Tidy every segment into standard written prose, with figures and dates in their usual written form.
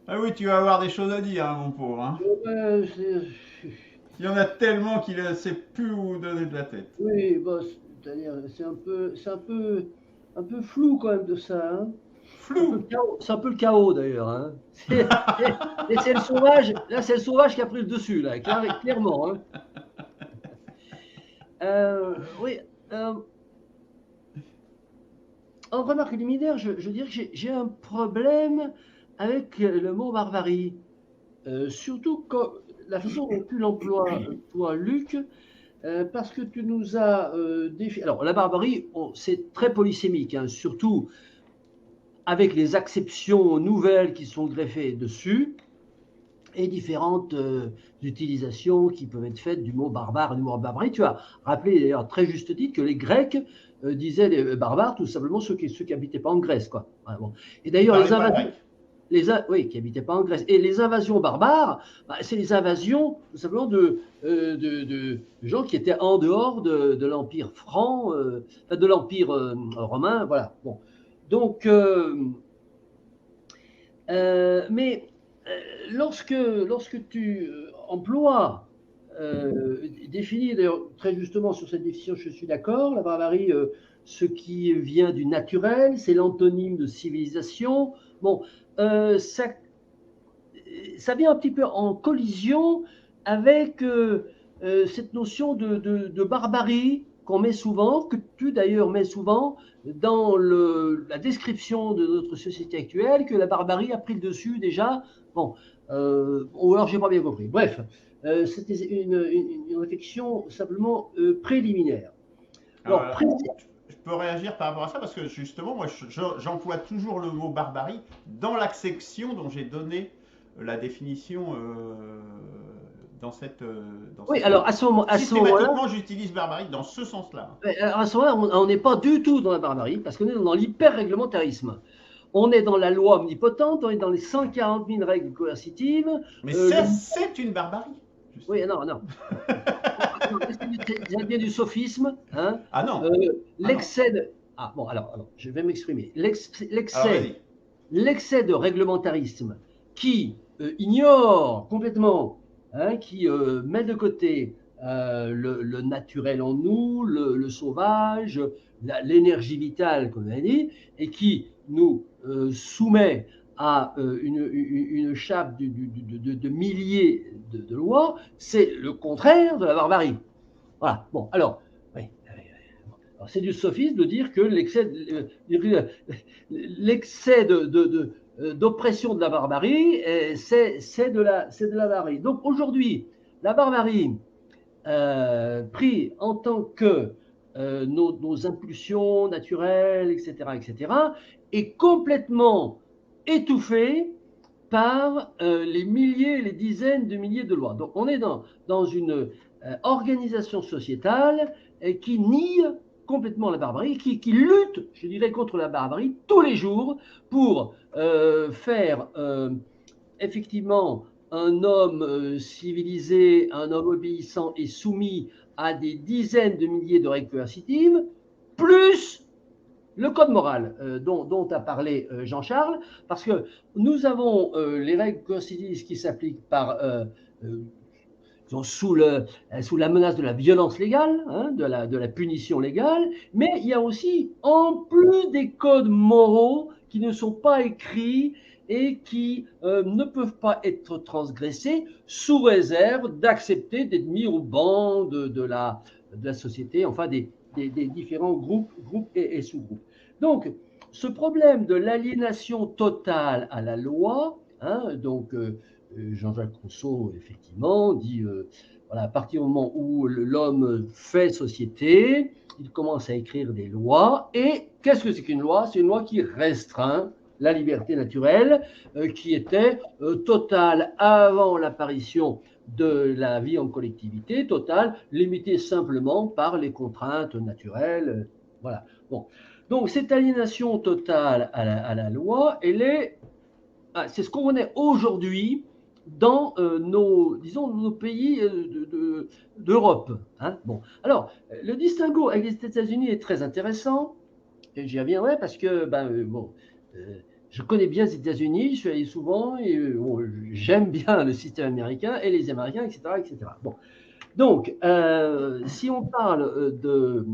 Ah oui, tu vas avoir des choses à dire, hein, mon pauvre. Hein. Ouais, Il y en a tellement qu'il ne sait plus où donner de la tête. oui, bon, c'est-à-dire, c'est un peu flou quand même de ça, hein. C'est un peu le Flou. chaos, c'est un peu le chaos d'ailleurs, hein. Et c'est le sauvage, là c'est le sauvage qui a pris le dessus, là, clairement, hein. Oui, euh, en remarque liminaire, je dirais que j'ai un problème avec le mot barbarie. Surtout quand la façon dont tu l'emploies, toi, Luc, parce que tu nous as défini. Alors, la barbarie, c'est très polysémique, hein, surtout avec les acceptions nouvelles qui sont greffées dessus et différentes utilisations qui peuvent être faites du mot barbare et du mot barbarie. Tu as rappelé d'ailleurs très juste titre que les Grecs disaient les barbares tout simplement ceux qui n'habitaient pas en Grèce, quoi. Voilà, bon. Et Qui d'ailleurs, parlait pas grec. oui, qui n'habitaient pas en Grèce. Et les invasions barbares, bah, c'est les invasions tout simplement de gens qui étaient en dehors de l'Empire franc, de l'Empire romain. Voilà. Bon. Donc, mais lorsque tu emploies, définis d'ailleurs très justement sur cette définition, je suis d'accord, la barbarie, ce qui vient du naturel, c'est l'antonyme de civilisation. Bon, ça ça vient un petit peu en collision avec cette notion de barbarie qu'on met souvent, que tu d'ailleurs mets souvent dans la description de notre société actuelle, que la barbarie a pris le dessus déjà. Bon, ou alors j'ai pas bien compris. Bref, c'était une réflexion simplement préliminaire. Alors, Alors, je peux réagir par rapport à ça parce que justement, moi, j'emploie toujours le mot barbarie dans l'acception dont j'ai donné la définition dans oui, cette alors à ce moment-là, systématiquement, j'utilise barbarie dans ce sens-là. à ce moment-là, on n'est pas du tout dans la barbarie, parce qu'on est dans l'hyper-réglementarisme. On est dans la loi omnipotente, on est dans les 140 000 règles coercitives. Mais Le... ça, c'est une barbarie, Oui, justement. non, non. Non, ça vient du sophisme. Hein. Ah non, Euh, ah non. l'excès de... Ah, bon, alors, je vais m'exprimer. Alors vas-y. L'excès de réglementarisme qui ignore complètement, hein, qui met de côté le naturel en nous, le sauvage, l'énergie vitale, comme on a dit, et qui nous soumet à une chape de milliers de lois, c'est le contraire de la barbarie. Voilà. Bon, alors, oui, c'est du sophisme de dire que l'excès d'oppression de la barbarie, c'est de la barbarie. Donc aujourd'hui, la barbarie, pris en tant que nos impulsions naturelles, etc., est complètement étouffée par les milliers, les dizaines de milliers de lois. Donc on est dans une organisation sociétale qui nie complètement la barbarie, qui lutte, je dirais, contre la barbarie tous les jours pour faire effectivement un homme civilisé, un homme obéissant et soumis à des dizaines de milliers de règles coercitives, plus le code moral dont a parlé Jean-Charles, parce que nous avons les règles coercitives qui s'appliquent euh, sous la menace de la violence légale, hein, de la punition légale, mais il y a aussi, en plus des codes moraux qui ne sont pas écrits et qui ne peuvent pas être transgressés sous réserve d'accepter d'être mis au banc de la société, enfin des différents groupes et sous-groupes. Donc, ce problème de l'aliénation totale à la loi, hein, donc Jean-Jacques Rousseau, effectivement, dit voilà, à partir du moment où l'homme fait société, il commence à écrire des lois. Et qu'est-ce que c'est qu'une loi? C'est une loi qui restreint la liberté naturelle, qui était totale avant l'apparition de la vie en collectivité, totale, limitée simplement par les contraintes naturelles. Voilà. Bon. Donc, cette aliénation totale à la loi, c'est ce qu'on connaît aujourd'hui dans disons, nos pays d'Europe. Hein. Bon. Alors, le distinguo avec les États-Unis est très intéressant, et j'y reviendrai parce que, bon, euh, je connais bien les États-Unis, je suis allé souvent, et bon, j'aime bien le système américain et les Américains, etc. etc. Bon. Donc, si on parle de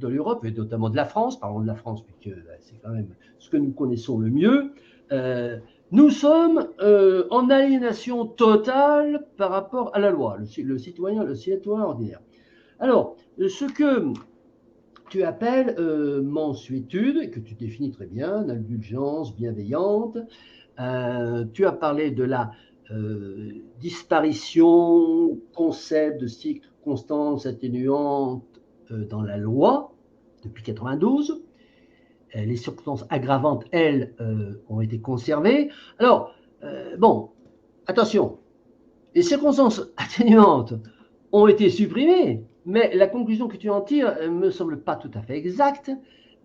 l'Europe, et notamment de la France, parlons de la France, puisque c'est quand même ce que nous connaissons le mieux, nous sommes en aliénation totale par rapport à la loi, le citoyen ordinaire. Alors, ce que tu appelles mansuétude, que tu définis très bien, indulgence bienveillante, tu as parlé de la disparition, concept de circonstances atténuantes dans la loi depuis 92. Les circonstances aggravantes, elles, ont été conservées. Alors, bon, attention, les circonstances atténuantes ont été supprimées, mais la conclusion que tu en tires ne me semble pas tout à fait exacte,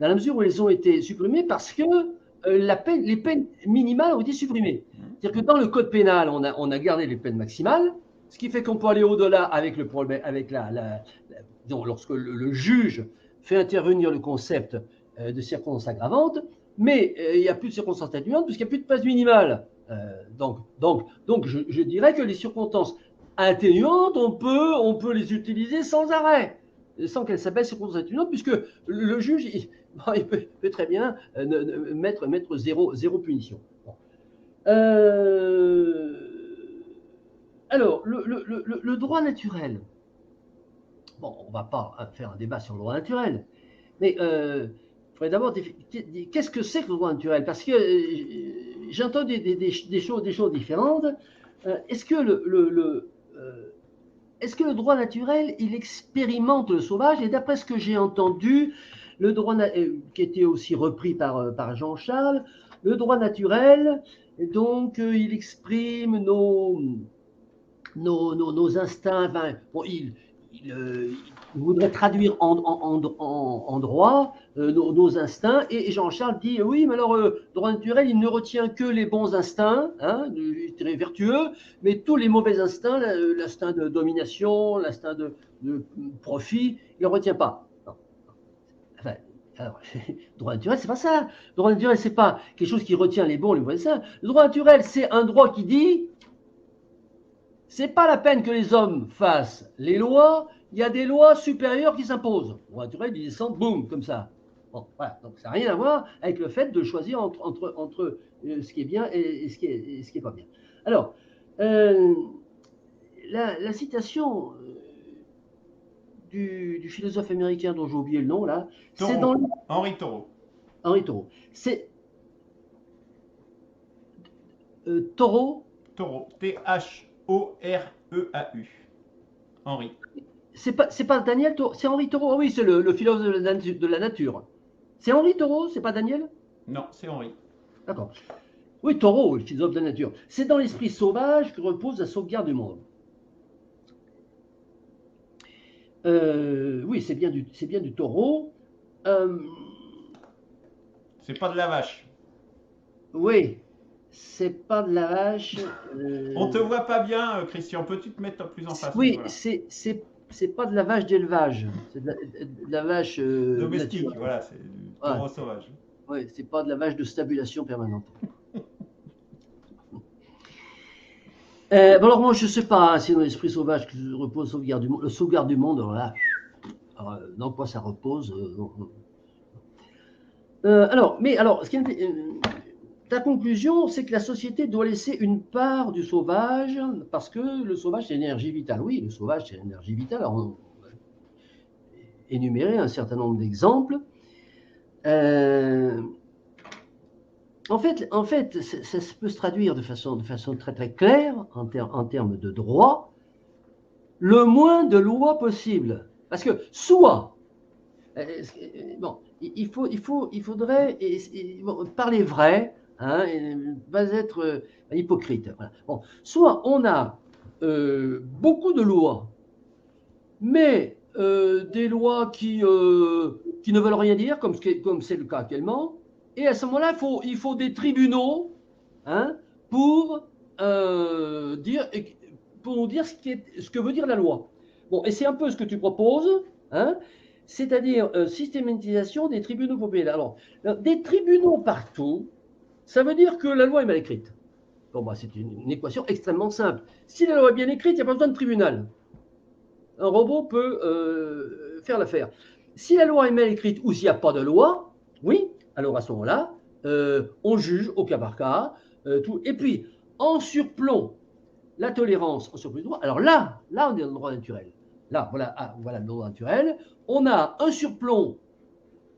dans la mesure où elles ont été supprimées parce que les peines minimales ont été supprimées. C'est-à-dire que dans le code pénal, on a gardé les peines maximales, ce qui fait qu'on peut aller au-delà avec le problème, avec disons, lorsque le juge fait intervenir le concept de circonstances aggravantes, mais il n'y a plus de circonstances atténuantes puisqu'il n'y a plus de peine minimale. Donc je dirais que les circonstances atténuantes, on peut les utiliser sans arrêt, sans qu'elles s'appellent circonstances atténuantes, puisque le juge, il peut très bien mettre zéro punition. Bon. Alors, le droit naturel. Bon, on ne va pas faire un débat sur le droit naturel, mais il faudrait d'abord qu'est-ce que c'est que le droit naturel? Parce que j'entends des choses différentes. Est-ce que est-ce que le droit naturel, il expérimente le sauvage? Et d'après ce que j'ai entendu, le droit qui était aussi repris par Jean-Charles, le droit naturel, donc il exprime nos instincts. Enfin, bon, il voudrait traduire en droit nos instincts, et Jean-Charles dit oui, mais alors droit naturel, il ne retient que les bons instincts, hein, très vertueux, mais tous les mauvais instincts, l'instinct de domination, l'instinct de profit, il ne le retient pas. Non. Enfin, alors, droit naturel, c'est pas ça. Le droit naturel, c'est pas quelque chose qui retient les bons, les mauvais instincts. Le droit naturel, c'est un droit qui dit c'est pas la peine que les hommes fassent les lois, il y a des lois supérieures qui s'imposent. Le droit naturel, ils descendent, boum, comme ça. Bon, voilà. Donc ça n'a rien à voir avec le fait de choisir entre ce qui est bien et ce qui est pas bien. Alors, la citation du philosophe américain dont j'ai oublié le nom, là, c'est dans Henri Thoreau. Henri Thoreau. C'est Thoreau. Thoreau. Thoreau. Henri. C'est pas Daniel Thoreau, c'est Henri Thoreau. Oui, c'est le philosophe de la nature. C'est Henri Thoreau, c'est pas Daniel? Non, c'est Henri. D'accord. Oui, Thoreau, le philosophe de la nature. C'est dans l'esprit sauvage que repose la sauvegarde du monde. Oui, c'est bien du Thoreau. C'est pas de la vache. Oui, c'est pas de la vache. On te voit pas bien, Christian. Peux-tu te mettre plus en face? Oui, voilà. C'est pas de la vache d'élevage. C'est de la vache domestique. Naturelle. Voilà, c'est du taureau sauvage. Oui, c'est pas de la vache de stabulation permanente. Bon, alors moi je sais pas hein, si dans l'esprit sauvage que repose le sauvegarde du monde, alors là, dans quoi ça repose alors, ce qui est, ta conclusion, c'est que la société doit laisser une part du sauvage, parce que le sauvage, c'est l'énergie vitale. Oui, le sauvage, c'est l'énergie vitale. Alors, on va énumérer un certain nombre d'exemples. En fait, ça peut se traduire de façon très très claire en termes de droit, le moins de lois possible. Parce que soit, bon, il faudrait parler vrai, hein, et pas être hypocrite. Voilà. Bon, soit on a beaucoup de lois, mais des lois qui ne veulent rien dire, comme c'est le cas actuellement. Et à ce moment-là, il faut des tribunaux hein, pour dire ce que veut dire la loi. Bon, et c'est un peu ce que tu proposes, hein, c'est-à-dire systématisation des tribunaux populaires. Alors, des tribunaux partout, ça veut dire que la loi est mal écrite. Bon, bah, c'est une équation extrêmement simple. Si la loi est bien écrite, il n'y a pas besoin de tribunal. Un robot peut faire l'affaire. Si la loi est mal écrite ou s'il n'y a pas de loi, oui, alors à ce moment-là, on juge au cas par cas. Tout. Et puis, en surplomb, la tolérance en surplus de droit. Alors là, on est dans le droit naturel. Là, voilà le droit naturel. On a un surplomb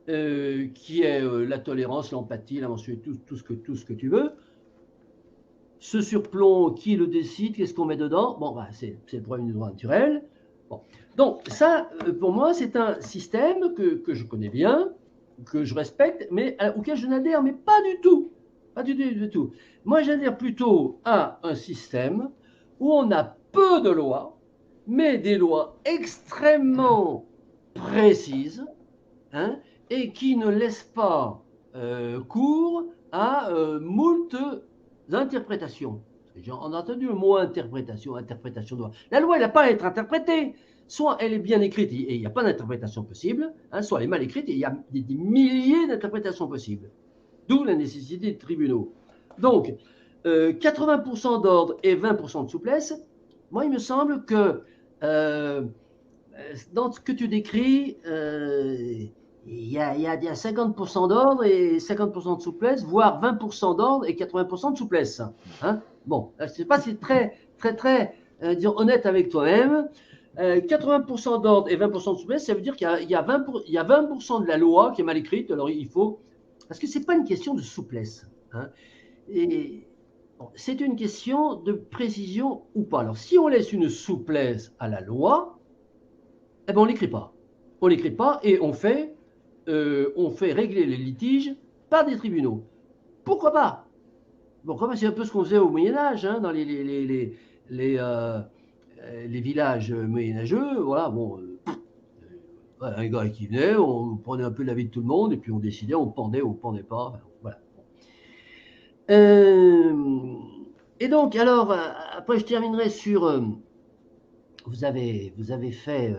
qui est la tolérance, l'empathie, la mensualité, tout ce que tu veux. Ce surplomb, qui le décide, qu'est-ce qu'on met dedans? Bon, bah, c'est le problème du droit naturel. Bon. Donc ça, pour moi, c'est un système que je connais bien, que je respecte, mais auquel je n'adhère, mais pas du tout. Pas du tout. Moi, j'adhère plutôt à un système où on a peu de lois, mais des lois extrêmement précises, hein, et qui ne laissent pas cours à moult interprétations. On a entendu le mot interprétation de loi. La loi, elle n'a pas à être interprétée. Soit elle est bien écrite et il n'y a pas d'interprétation possible, hein, soit elle est mal écrite et il y a des milliers d'interprétations possibles. D'où la nécessité de tribunaux. Donc, 80% d'ordre et 20% de souplesse, moi, il me semble que dans ce que tu décris, il y a 50% d'ordre et 50% de souplesse, voire 20% d'ordre et 80% de souplesse. Hein, bon, je ne sais pas si c'est très disons, honnête avec toi-même. 80% d'ordre et 20% de souplesse, ça veut dire qu'il y a 20% de la loi qui est mal écrite. Alors il faut... Parce que ce n'est pas une question de souplesse. Hein, et bon, c'est une question de précision ou pas. Alors si on laisse une souplesse à la loi, eh ben, on ne l'écrit pas. On ne l'écrit pas et on fait régler les litiges par des tribunaux. Pourquoi pas? Pourquoi pas? C'est un peu ce qu'on faisait au Moyen-Âge, hein, dans les villages moyenâgeux. Voilà, bon, un gars qui venait, on prenait un peu l'avis de tout le monde et puis on décidait, on pendait ou on pendait pas. Enfin, voilà. Et donc, alors, après, je terminerai sur. Vous avez fait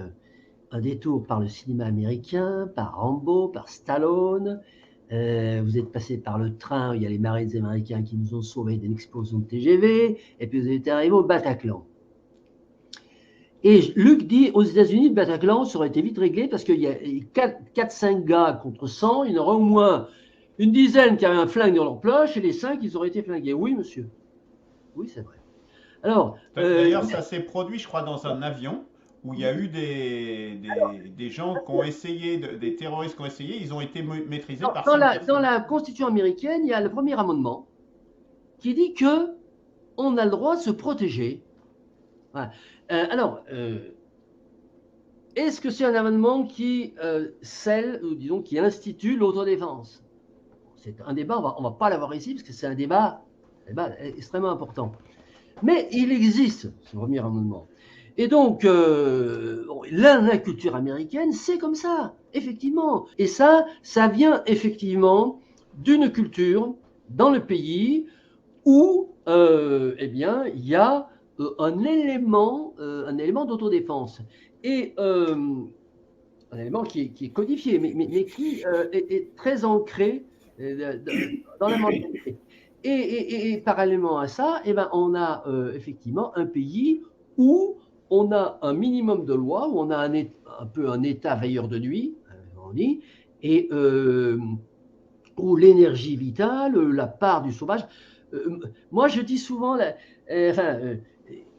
un détour par le cinéma américain, par Rambo, par Stallone. Vous êtes passé par le train, il y a les Marines américains qui nous ont sauvés d'une explosion de TGV, et puis vous êtes arrivé au Bataclan. Et Luc dit, aux États-Unis, le Bataclan, ça aurait été vite réglé parce qu'il y a 4-5 gars contre 100, il y en aurait au moins une dizaine qui avaient un flingue dans leur poche, et les 5, ils auraient été flingués. Oui, monsieur. Oui, c'est vrai. Alors, d'ailleurs, ça s'est produit, je crois, dans un avion où il y a eu des gens qui ont essayé, des terroristes qui ont essayé, ils ont été maîtrisés par 5 personnes. Dans la Constitution américaine, il y a le premier amendement qui dit que on a le droit de se protéger. Voilà. Alors, est-ce que c'est un amendement qui scelle, ou disons, qui institue l'autodéfense? C'est un débat, on ne va pas l'avoir ici, parce que c'est un débat extrêmement important. Mais il existe, ce premier amendement. Et donc, la culture américaine, c'est comme ça, effectivement. Et ça vient effectivement d'une culture dans le pays où, eh bien, il y a un élément d'autodéfense. Et un élément qui est codifié, mais qui est très ancré dans la mentalité. Et parallèlement à ça, eh ben, on a effectivement un pays où on a un minimum de lois, où on a un peu un état veilleur de nuit, on dit, et où l'énergie vitale, la part du sauvage. Moi, je dis souvent,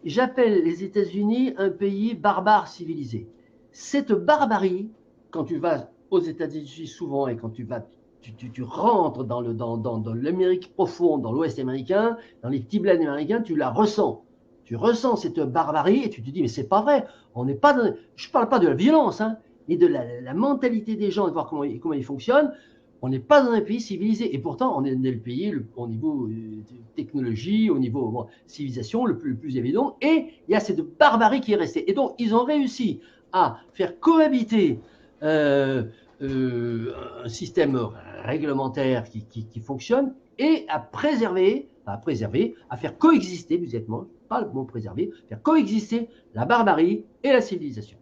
j'appelle les États-Unis un pays barbare civilisé. Cette barbarie, quand tu vas aux États-Unis souvent et quand tu rentres dans l'Amérique profonde, dans l'Ouest américain, dans les petits bleds américains, tu la ressens. Tu ressens cette barbarie et tu te dis, mais c'est pas vrai. On n'est pas dans... Je ne parle pas de la violence, hein, mais de la mentalité des gens et de voir comment ils fonctionnent. On n'est pas dans un pays civilisé. Et pourtant, on est le pays au niveau technologie, au niveau civilisation, le plus évident. Et il y a cette barbarie qui est restée. Et donc, ils ont réussi à faire cohabiter un système réglementaire qui fonctionne et à faire coexister, exactement, pas le mot préserver, faire coexister la barbarie et la civilisation.